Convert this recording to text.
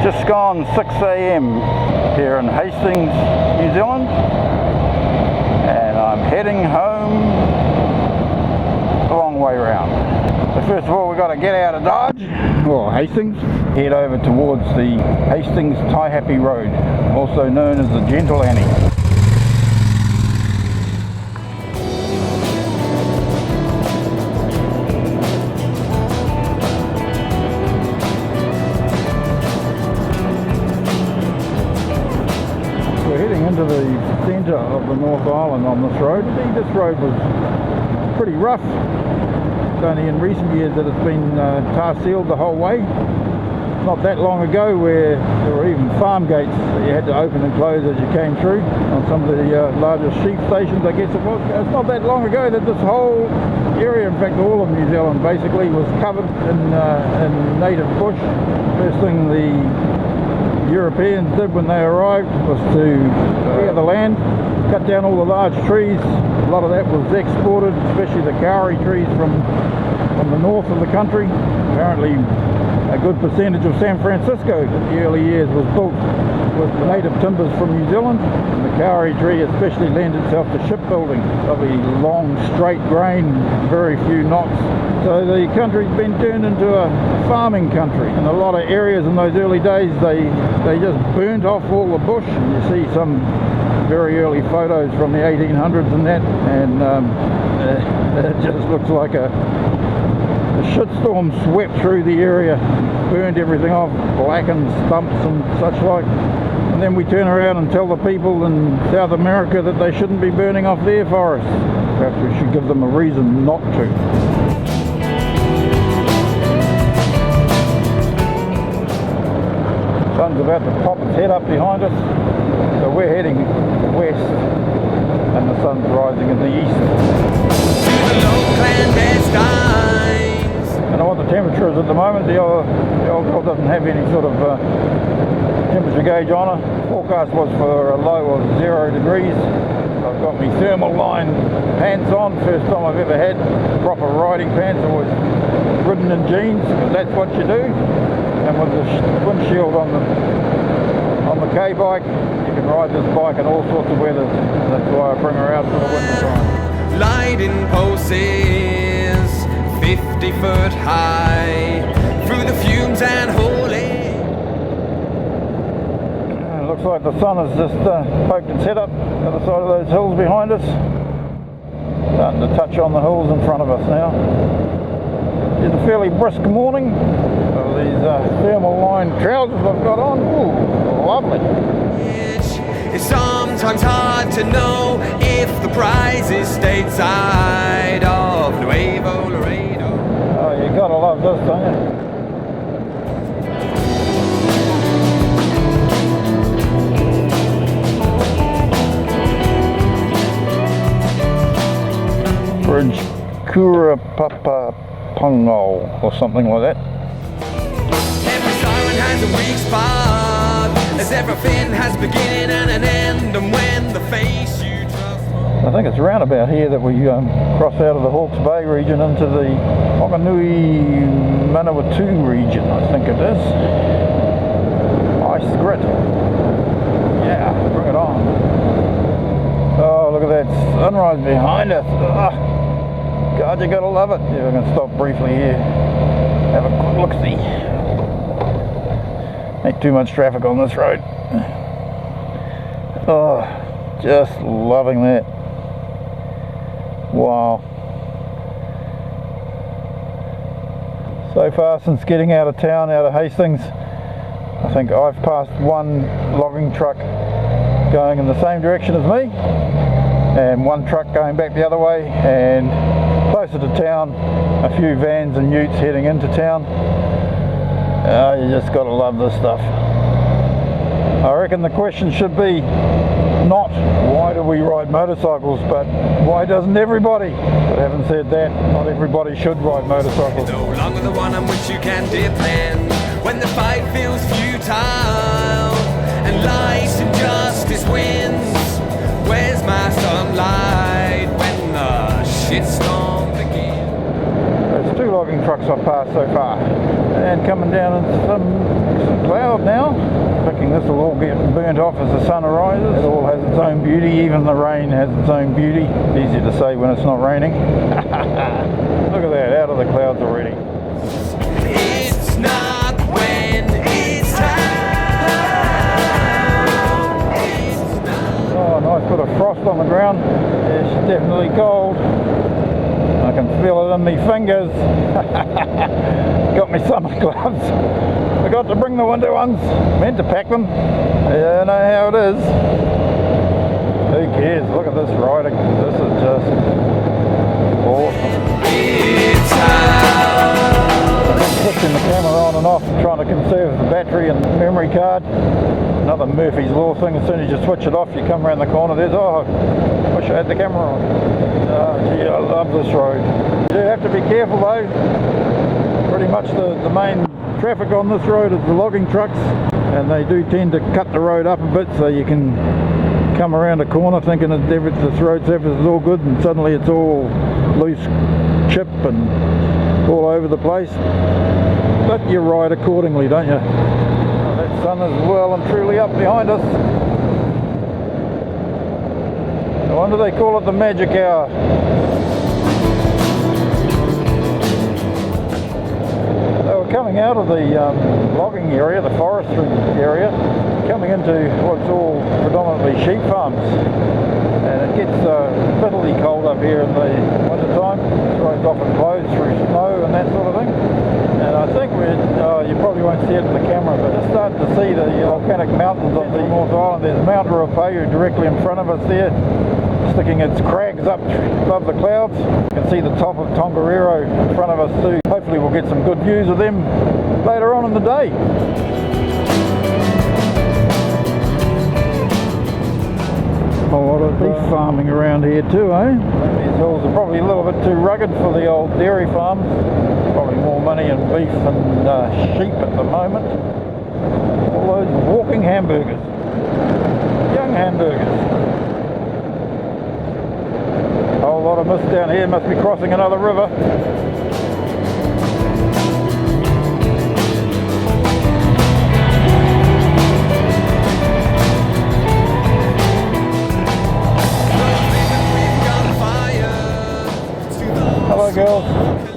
Just gone 6 a.m. here in Hastings, New Zealand, and I'm heading home a long way round. So first of all, we've got to get out of Dodge, or Hastings, head over towards the Hastings Taihape Road, also known as the Gentle Annie. Into the centre of the North Island on this road. I think this road was pretty rough. It's only in recent years that it's been tar sealed the whole way. Not that long ago where there were even farm gates that you had to open and close as you came through on some of the larger sheep stations, I guess it was. It's not that long ago that this whole area, in fact all of New Zealand basically, was covered in native bush. First thing the Europeans did when they arrived was to clear the land, cut down all the large trees. A lot of that was exported, especially the kauri trees from the north of the country. Apparently a good percentage of San Francisco in the early years was built with native timbers from New Zealand, and the kauri tree especially lends itself to shipbuilding. Lovely long straight grain, very few knots. So the country's been turned into a farming country. In a lot of areas in those early days they just burnt off all the bush. And you see some very early photos from the 1800s and that, and it just looks like a shitstorm swept through the area, burned everything off, blackened stumps and such like. And then we turn around and tell the people in South America that they shouldn't be burning off their forests. Perhaps we should give them a reason not to. Sun's about to pop its head up behind us, so we're heading west and the sun's rising in the east. I don't know what the temperature is at the moment. The old girl doesn't have any sort of temperature gauge on her. Forecast was for a low of 0 degrees. I've got my thermal line pants on, first time I've ever had proper riding pants. I've always ridden in jeans, because that's what you do. And with the windshield on the K-bike, you can ride this bike in all sorts of weathers. That's why I bring her out for the winter time. Lighting pulses 50 foot high through the fumes and holy. Looks like the sun has just poked its head up the other side of those hills behind us. Starting to touch on the hills in front of us now. It's a fairly brisk morning. So these thermal line trousers I've got on, ooh, lovely. It's sometimes hard to know if the prize is stateside of Nuevo Laredo. Oh, you gotta love this, don't you? Bridge Kurapapa or something like that. Every siren has a weak spot, as everything has a beginning and an end, and when the face you trust. I think it's around about here that we cross out of the Hawke's Bay region into the Whanganui Manawatu region, I think it is. Ice grit. Yeah, bring it on. Oh, look at that sunrise behind us. Ugh. God, you gotta love it. Yeah, we're gonna stop briefly here. Have a quick look-see. Ain't too much traffic on this road. Oh, just loving that. Wow. So far since getting out of town, out of Hastings, I think I've passed one logging truck going in the same direction as me, and one truck going back the other way, and closer to town, a few vans and utes heading into town. You just gotta love this stuff. I reckon the question should be not why do we ride motorcycles, but why doesn't everybody? But having said that, not everybody should ride motorcycles. No longer the one on which you can depend when the fight feels futile and life's injustice wins. Where's my sunlight when the shitstorm begins? There's 2 logging trucks I've passed so far, And coming down into some cloud now. Thinking this will all get burnt off as the sun arises. It all has its own beauty, even the rain has its own beauty. Easy to say when it's not raining. Look at that, out of the clouds already. It's not when it's time. It's not. Oh, nice bit of frost on the ground. It's definitely cold. I can feel it in my fingers. Got me summer gloves. Forgot to bring the winter ones. Meant to pack them. You know how it is. Who cares? Look at this riding. This is just awesome. It's how. I'm switching the camera on and off, trying to conserve the battery and the memory card. Another Murphy's Law thing. As soon as you switch it off, you come around the corner. There's, oh, wish I had the camera on. Oh, gee, I love this road. You do have to be careful though. Pretty much the main traffic on this road is the logging trucks, and they do tend to cut the road up a bit, so you can come around a corner thinking that this road surface is all good, and suddenly it's all loose chip and all over the place. But you ride accordingly, don't you? Oh, that sun is well and truly up behind us. No wonder they call it the magic hour. Coming out of the logging area, the forestry area, coming into what's all predominantly sheep farms, and it gets bitterly cold up here in the winter time. The road's often closed through snow and that sort of thing. And I think you probably won't see it in the camera, but just starting to see the volcanic mountains of the North Island. There's Mount Ruapehu directly in front of us there, sticking its crags up above the clouds. You can see the top of Tongariro in front of us too. Hopefully we'll get some good views of them later on in the day. A lot of beef farming around here too, eh? These hills are probably a little bit too rugged for the old dairy farms. Probably more money in beef than sheep at the moment. All those walking hamburgers. Young hamburgers. A whole lot of mist down here, must be crossing another river. Hello girls.